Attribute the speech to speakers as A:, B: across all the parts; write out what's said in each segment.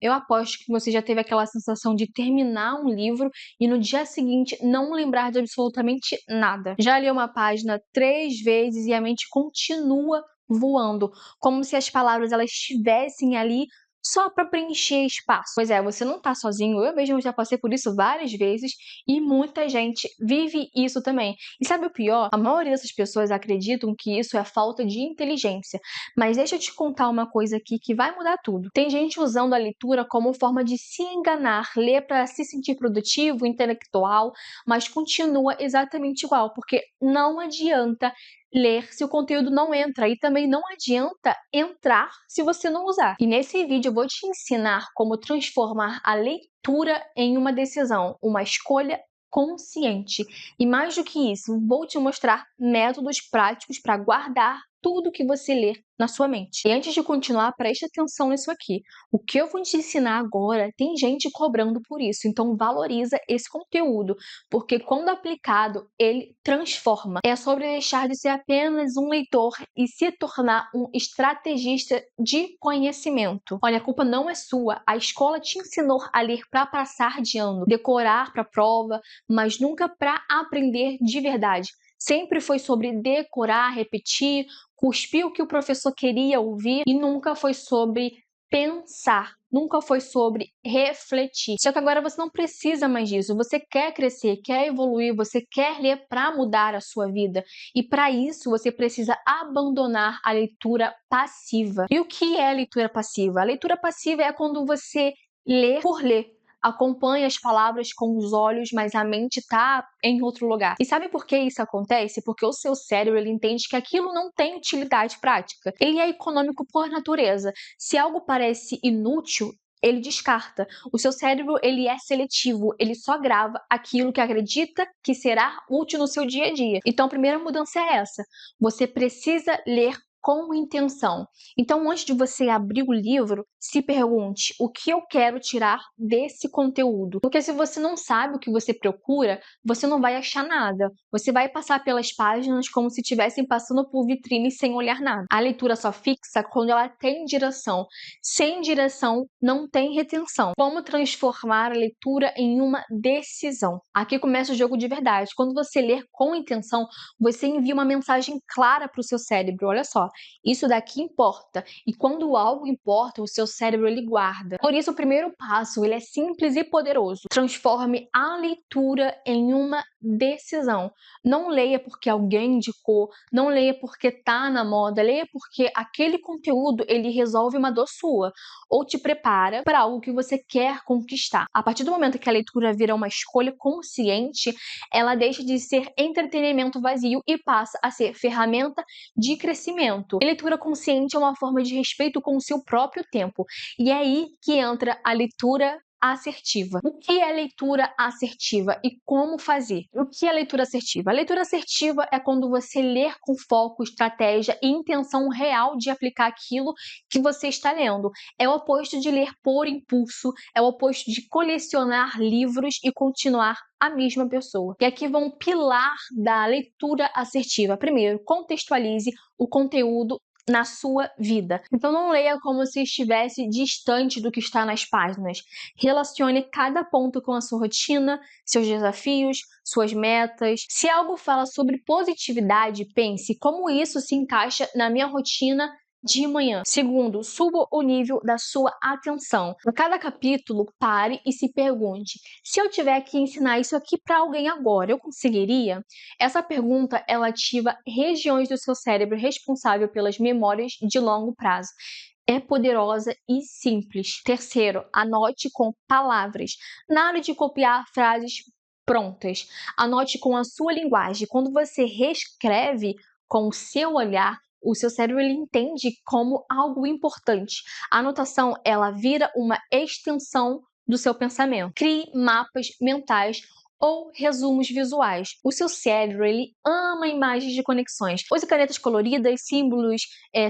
A: eu aposto que você já teve aquela sensação de terminar um livro e no dia seguinte não lembrar de absolutamente nada. Já leu uma página 3 vezes e a mente continua voando, como se as palavras elas estivessem ali só para preencher espaço. Pois é, você não está sozinho, eu mesmo já passei por isso várias vezes e muita gente vive isso também. E sabe o pior? A maioria dessas pessoas acreditam que isso é falta de inteligência. Mas deixa eu te contar uma coisa aqui que vai mudar tudo. Tem gente usando a leitura como forma de se enganar, ler para se sentir produtivo, intelectual, mas continua exatamente igual, porque não adianta ler se o conteúdo não entra e também não adianta entrar se você não usar. E nesse vídeo eu vou te ensinar como transformar a leitura em uma decisão, uma escolha consciente. E mais do que isso, vou te mostrar métodos práticos para guardar tudo que você ler na sua mente. E antes de continuar, preste atenção nisso aqui. O que eu vou te ensinar agora, tem gente cobrando por isso, então valoriza esse conteúdo, porque quando aplicado, ele transforma. É sobre deixar de ser apenas um leitor e se tornar um estrategista de conhecimento. Olha, a culpa não é sua. A escola te ensinou a ler para passar de ano, decorar para a prova, mas nunca para aprender de verdade. Sempre foi sobre decorar, repetir, cuspir o que o professor queria ouvir e nunca foi sobre pensar, nunca foi sobre refletir. Só que agora você não precisa mais disso. Você quer crescer, quer evoluir, você quer ler para mudar a sua vida. E para isso você precisa abandonar a leitura passiva. E o que é leitura passiva? A leitura passiva é quando você lê por ler. Acompanha as palavras com os olhos, mas a mente está em outro lugar. E sabe por que isso acontece? Porque o seu cérebro ele entende que aquilo não tem utilidade prática. Ele é econômico por natureza. Se algo parece inútil, ele descarta. O seu cérebro ele é seletivo, ele só grava aquilo que acredita que será útil no seu dia a dia. Então a primeira mudança é essa. Você precisa ler com intenção. Então, antes de você abrir o livro, se pergunte o que eu quero tirar desse conteúdo. Porque se você não sabe o que você procura, você não vai achar nada. Você vai passar pelas páginas como se estivessem passando por vitrine sem olhar nada. A leitura só fixa quando ela tem direção. Sem direção, não tem retenção. Como transformar a leitura em uma decisão? Aqui começa o jogo de verdade. Quando você ler com intenção, você envia uma mensagem clara para o seu cérebro. Olha só, isso daqui importa. E quando algo importa, o seu cérebro ele guarda. Por isso, o primeiro passo, ele é simples e poderoso. Transforme a leitura em uma decisão. Não leia porque alguém indicou, não leia porque tá na moda, leia porque aquele conteúdo, ele resolve uma dor sua ou te prepara para algo que você quer conquistar. A partir do momento que a leitura vira uma escolha consciente, ela deixa de ser entretenimento vazio e passa a ser ferramenta de crescimento. A leitura consciente é uma forma de respeito com o seu próprio tempo. E é aí que entra a leitura assertiva. O que é leitura assertiva e como fazer? O que é leitura assertiva? A leitura assertiva é quando você lê com foco, estratégia e intenção real de aplicar aquilo que você está lendo. É o oposto de ler por impulso, é o oposto de colecionar livros e continuar a mesma pessoa. E aqui vão um pilar da leitura assertiva. Primeiro, contextualize o conteúdo na sua vida. Então não leia como se estivesse distante do que está nas páginas. Relacione cada ponto com a sua rotina, seus desafios, suas metas. Se algo fala sobre positividade, pense como isso se encaixa na minha rotina de manhã. Segundo, suba o nível da sua atenção. Em cada capítulo, pare e se pergunte: se eu tiver que ensinar isso aqui para alguém agora, eu conseguiria? Essa pergunta ela ativa regiões do seu cérebro responsável pelas memórias de longo prazo. É poderosa e simples. Terceiro, anote com palavras. Nada de copiar frases prontas. Anote com a sua linguagem. Quando você reescreve com o seu olhar, o seu cérebro ele entende como algo importante. A anotação ela vira uma extensão do seu pensamento. Crie mapas mentais ou resumos visuais. O seu cérebro ele ama imagens de conexões. Use canetas coloridas, símbolos,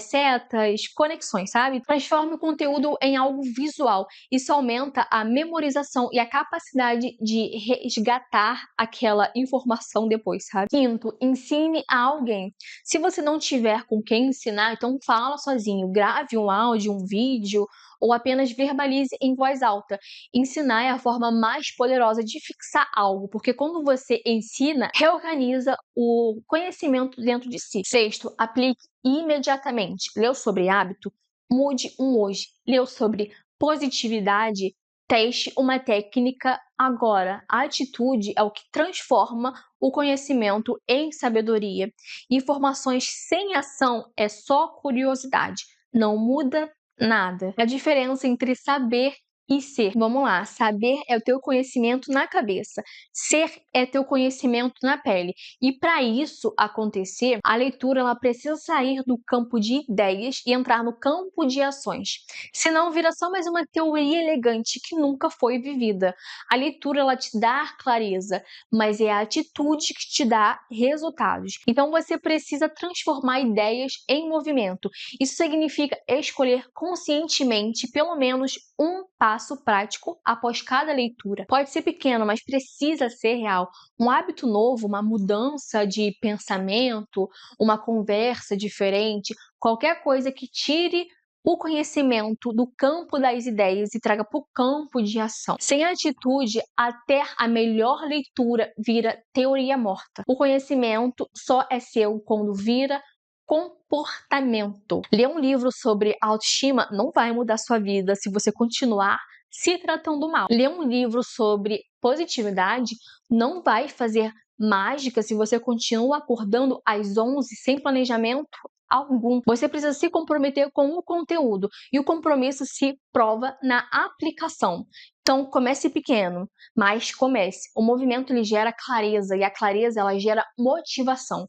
A: setas, conexões, sabe? Transforme o conteúdo em algo visual. Isso aumenta a memorização e a capacidade de resgatar aquela informação depois, sabe? Quinto, ensine a alguém. Se você não tiver com quem ensinar, então fala sozinho. Grave um áudio, um vídeo ou apenas verbalize em voz alta. Ensinar é a forma mais poderosa de fixar algo, porque quando você ensina, reorganiza o conhecimento dentro de si. Sexto, aplique imediatamente. Leu sobre hábito? Mude um hoje. Leu sobre positividade? Teste uma técnica agora. A atitude é o que transforma o conhecimento em sabedoria. Informações sem ação é só curiosidade, não muda nada. A diferença entre saber e ser. Vamos lá, saber é o teu conhecimento na cabeça, ser é teu conhecimento na pele. E para isso acontecer, a leitura ela precisa sair do campo de ideias e entrar no campo de ações. Senão vira só mais uma teoria elegante que nunca foi vivida. A leitura ela te dá clareza, mas é a atitude que te dá resultados. Então você precisa transformar ideias em movimento. Isso significa escolher conscientemente pelo menos um passo prático após cada leitura. Pode ser pequeno, mas precisa ser real. Um hábito novo, uma mudança de pensamento, uma conversa diferente, qualquer coisa que tire o conhecimento do campo das ideias e traga para o campo de ação. Sem atitude, até a melhor leitura vira teoria morta. O conhecimento só é seu quando vira comportamento. Ler um livro sobre autoestima não vai mudar sua vida se você continuar se tratando mal. Ler um livro sobre positividade não vai fazer mágica se você continua acordando às 11 sem planejamento algum. Você precisa se comprometer com o conteúdo e o compromisso se prova na aplicação. Então, comece pequeno, mas comece. O movimento ele gera clareza e a clareza ela gera motivação.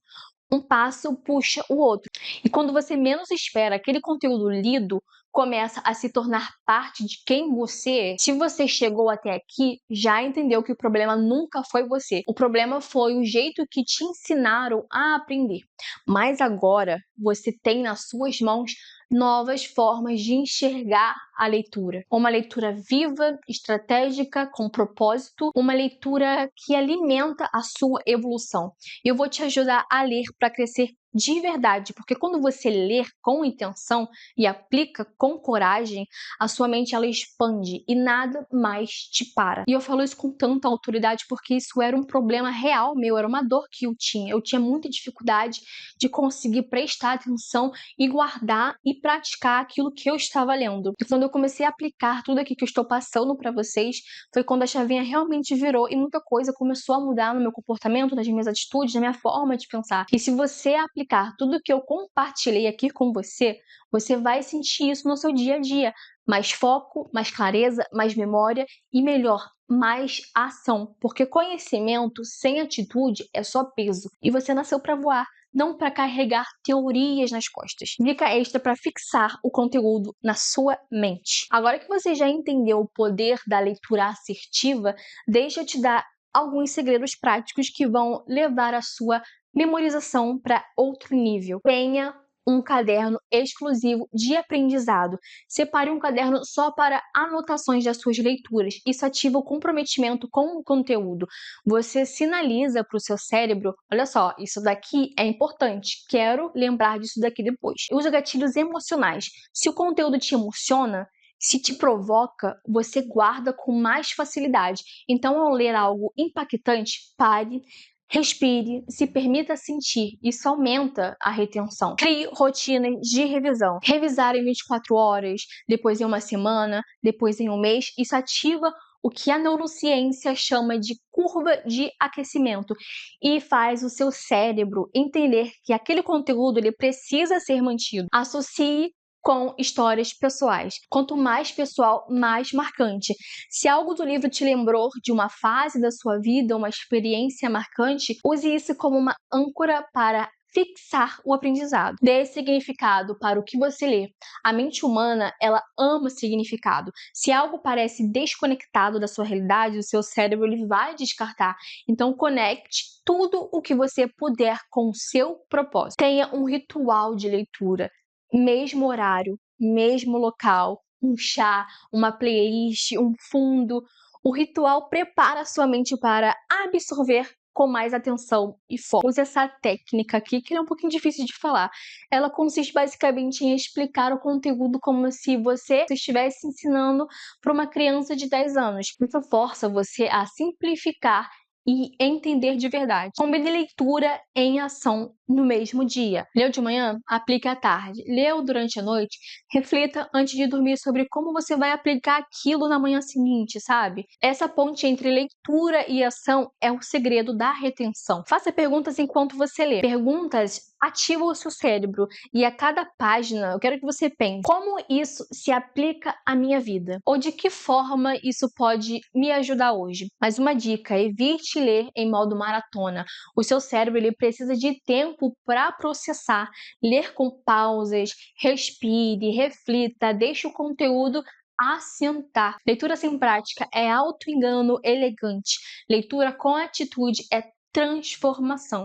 A: Um passo puxa o outro. E quando você menos espera, aquele conteúdo lido começa a se tornar parte de quem você é. Se você chegou até aqui, já entendeu que o problema nunca foi você. O problema foi o jeito que te ensinaram a aprender. Mas agora você tem nas suas mãos novas formas de enxergar a leitura. Uma leitura viva, estratégica, com propósito, uma leitura que alimenta a sua evolução. Eu vou te ajudar a ler para crescer de verdade, porque quando você ler com intenção e aplica com coragem, a sua mente ela expande e nada mais te para. E eu falo isso com tanta autoridade porque isso era um problema real meu, era uma dor que eu tinha. Eu tinha muita dificuldade de conseguir prestar atenção e guardar e praticar aquilo que eu estava lendo. E quando eu comecei a aplicar tudo aqui que eu estou passando para vocês, foi quando a chavinha realmente virou e muita coisa começou a mudar no meu comportamento, nas minhas atitudes, na minha forma de pensar. E se você aplicar tudo que eu compartilhei aqui com você, você vai sentir isso no seu dia a dia. Mais foco, mais clareza, mais memória e melhor, mais ação. Porque conhecimento sem atitude é só peso. E você nasceu para voar, não para carregar teorias nas costas. Dica extra para fixar o conteúdo na sua mente. Agora que você já entendeu o poder da leitura assertiva, deixa eu te dar alguns segredos práticos que vão levar a sua memorização para outro nível. Tenha um caderno exclusivo de aprendizado. Separe um caderno só para anotações das suas leituras. Isso ativa o comprometimento com o conteúdo. Você sinaliza para o seu cérebro, olha só, isso daqui é importante, quero lembrar disso daqui depois. Use gatilhos emocionais. Se o conteúdo te emociona, se te provoca, você guarda com mais facilidade. Então, ao ler algo impactante, pare, respire, se permita sentir. Isso aumenta a retenção. Crie rotinas de revisão. Revisar em 24 horas, depois em uma semana, depois em um mês. Isso ativa o que a neurociência chama de curva de aquecimento e faz o seu cérebro entender que aquele conteúdo ele precisa ser mantido. Associe com histórias pessoais. Quanto mais pessoal, mais marcante. Se algo do livro te lembrou de uma fase da sua vida, uma experiência marcante, use isso como uma âncora para fixar o aprendizado. Dê significado para o que você lê. A mente humana, ela ama significado. Se algo parece desconectado da sua realidade, o seu cérebro ele vai descartar. Então, conecte tudo o que você puder com o seu propósito. Tenha um ritual de leitura. Mesmo horário, mesmo local, um chá, uma playlist, um fundo. O ritual prepara sua mente para absorver com mais atenção e foco. Use essa técnica aqui, que é um pouquinho difícil de falar. Ela consiste basicamente em explicar o conteúdo como se você estivesse ensinando para uma criança de 10 anos. Isso força você a simplificar e entender de verdade. Combine leitura em ação no mesmo dia. Leu de manhã? Aplique à tarde. Leu durante a noite? Reflita antes de dormir sobre como você vai aplicar aquilo na manhã seguinte, sabe? Essa ponte entre leitura e ação é o segredo da retenção. Faça perguntas enquanto você lê. Perguntas ativam o seu cérebro e a cada página eu quero que você pense como isso se aplica à minha vida ou de que forma isso pode me ajudar hoje. Mas uma dica, evite ler em modo maratona. O seu cérebro ele precisa de tempo para processar. Ler com pausas, respire, reflita, deixe o conteúdo assentar. Leitura sem prática é auto-engano elegante. Leitura com atitude é transformação.